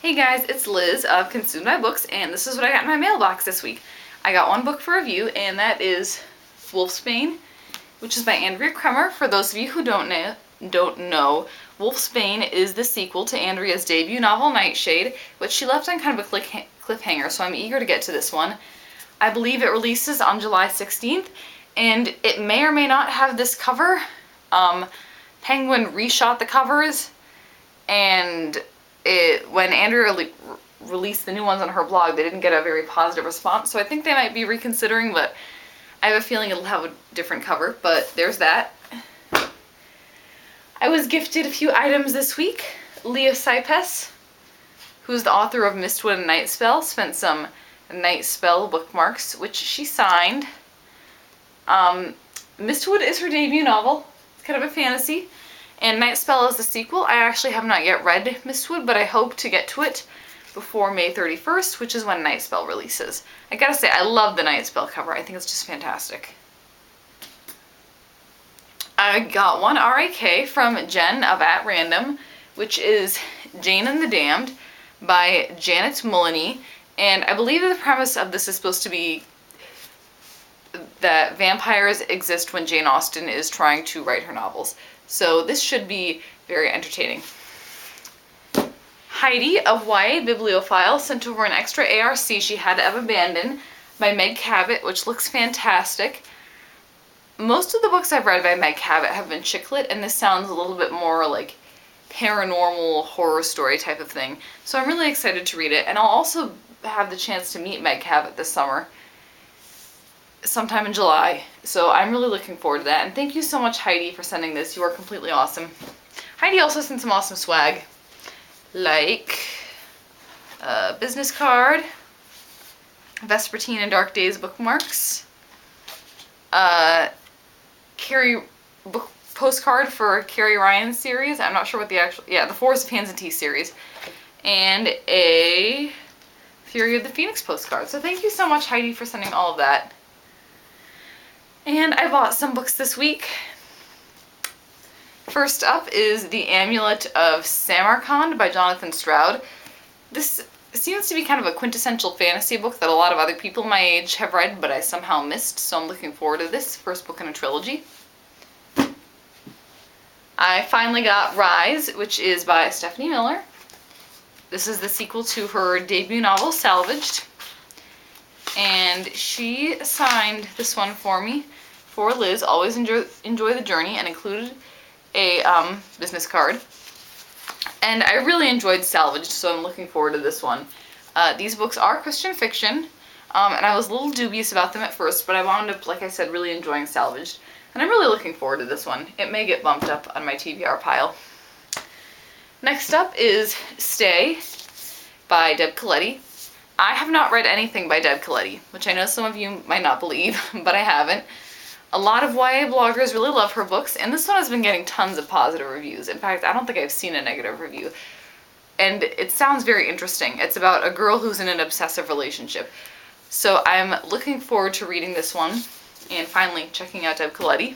Hey guys, it's Liz of Consumed by Books, and this is what I got in my mailbox this week. I got one book for review, and that is Wolfsbane, which is by Andrea Kremer. For those of you who don't know, Wolfsbane is the sequel to Andrea's debut novel, Nightshade, which she left on kind of a cliffhanger, so I'm eager to get to this one. I believe it releases on July 16th, and it may or may not have this cover. Penguin reshot the covers, and when Andrea released the new ones on her blog, they didn't get a very positive response, so I think they might be reconsidering, but I have a feeling it'll have a different cover, but there's that. I was gifted a few items this week. Leah Sipes, who's the author of Mistwood and Nightspell, sent some Nightspell bookmarks, which she signed. Mistwood is her debut novel. It's kind of a fantasy. And Nightspell is the sequel. I actually have not yet read Mistwood, but I hope to get to it before May 31st, which is when Nightspell releases. I gotta say, I love the Nightspell cover. I think it's just fantastic. I got one RIK from Jen of At Random, which is Jane and the Damned by Janet Mullany. And I believe the premise of this is supposed to be that vampires exist when Jane Austen is trying to write her novels. So this should be very entertaining. Heidi of YA Bibliophile sent over an extra ARC she had to have abandoned by Meg Cabot, which looks fantastic. Most of the books I've read by Meg Cabot have been chick lit, and this sounds a little bit more like paranormal horror story type of thing. So I'm really excited to read it, and I'll also have the chance to meet Meg Cabot this summer, sometime in July. So I'm really looking forward to that. And thank you so much, Heidi, for sending this. You are completely awesome. Heidi also sent some awesome swag, like a business card, Vespertine and Dark Days bookmarks, Carrie book postcard for Carrie Ryan's series. I'm not sure what the the Forest of Hands and Tea series, and a Fury of the Phoenix postcard. So thank you so much, Heidi, for sending all of that. And I bought some books this week. First up is The Amulet of Samarkand by Jonathan Stroud. This seems to be kind of a quintessential fantasy book that a lot of other people my age have read, but I somehow missed, so I'm looking forward to this first book in a trilogy. I finally got Rise, which is by Stephanie Miller. This is the sequel to her debut novel, Salvaged. And she signed this one for me, for Liz. Always enjoy the journey, and included a business card. And I really enjoyed Salvaged, so I'm looking forward to this one. These books are Christian fiction, and I was a little dubious about them at first, but I wound up, like I said, really enjoying Salvaged. And I'm really looking forward to this one. It may get bumped up on my TBR pile. Next up is Stay by Deb Coletti. I have not read anything by Deb Coletti, which I know some of you might not believe, but I haven't. A lot of YA bloggers really love her books, and this one has been getting tons of positive reviews. In fact, I don't think I've seen a negative review. And it sounds very interesting. It's about a girl who's in an obsessive relationship. So I'm looking forward to reading this one, and finally checking out Deb Coletti.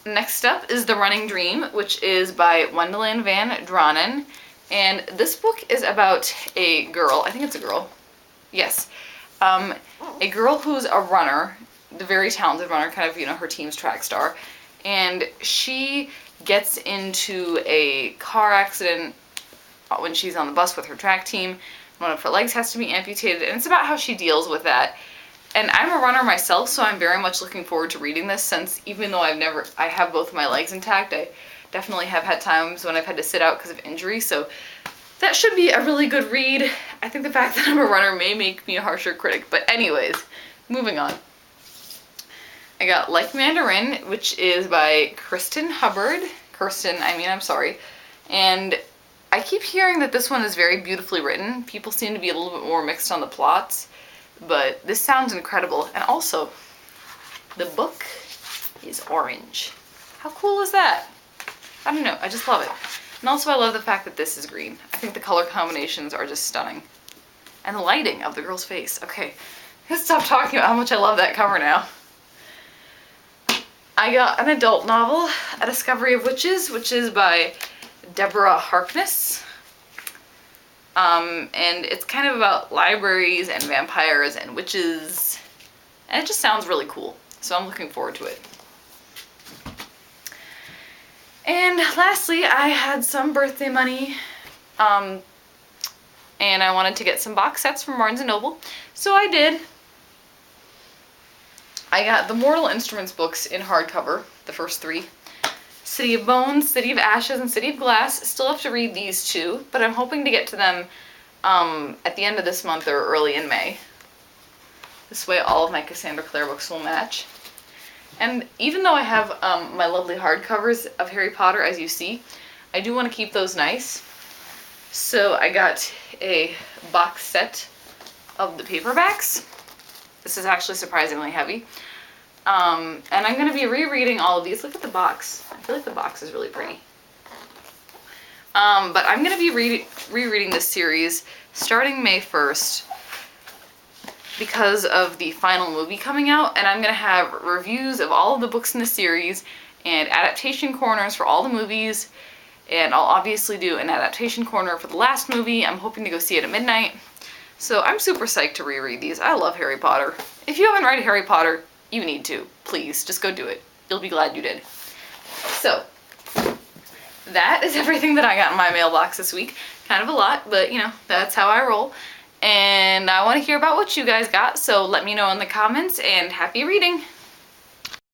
Next up is The Running Dream, which is by Wendelin Van Dranen. And this book is about a girl, I think it's a girl, yes, a girl who's a runner, the very talented runner, kind of, her team's track star, and she gets into a car accident when she's on the bus with her track team. One of her legs has to be amputated, and it's about how she deals with that. And I'm a runner myself, so I'm very much looking forward to reading this, since even though I have both of my legs intact, I definitely have had times when I've had to sit out because of injury, so that should be a really good read. I think the fact that I'm a runner may make me a harsher critic, but anyways, moving on. I got Like Mandarin, which is by Kirsten Hubbard. I'm sorry. And I keep hearing that this one is very beautifully written. People seem to be a little bit more mixed on the plots, but this sounds incredible. And also, the book is orange. How cool is that? I don't know, I just love it. And also I love the fact that this is green. I think the color combinations are just stunning. And the lighting of the girl's face. Okay, let's stop talking about how much I love that cover now. I got an adult novel, A Discovery of Witches, which is by Deborah Harkness. And it's kind of about libraries and vampires and witches, and it just sounds really cool. So I'm looking forward to it. And lastly, I had some birthday money, and I wanted to get some box sets from Barnes & Noble, so I did. I got the Mortal Instruments books in hardcover, the first 3. City of Bones, City of Ashes, and City of Glass. Still have to read these 2, but I'm hoping to get to them at the end of this month or early in May. This way all of my Cassandra Clare books will match. And even though I have my lovely hardcovers of Harry Potter, as you see, I do want to keep those nice. So I got a box set of the paperbacks. This is actually surprisingly heavy. And I'm going to be rereading all of these. Look at the box. I feel like the box is really pretty. But I'm going to be rereading this series starting May 1st because of the final movie coming out, and I'm going to have reviews of all of the books in the series and adaptation corners for all the movies, and I'll obviously do an adaptation corner for the last movie. I'm hoping to go see it at midnight. So I'm super psyched to reread these. I love Harry Potter. If you haven't read Harry Potter, you need to. Please, just go do it. You'll be glad you did. So, that is everything that I got in my mailbox this week. Kind of a lot, but you know, that's how I roll. And I want to hear about what you guys got, so let me know in the comments, and happy reading!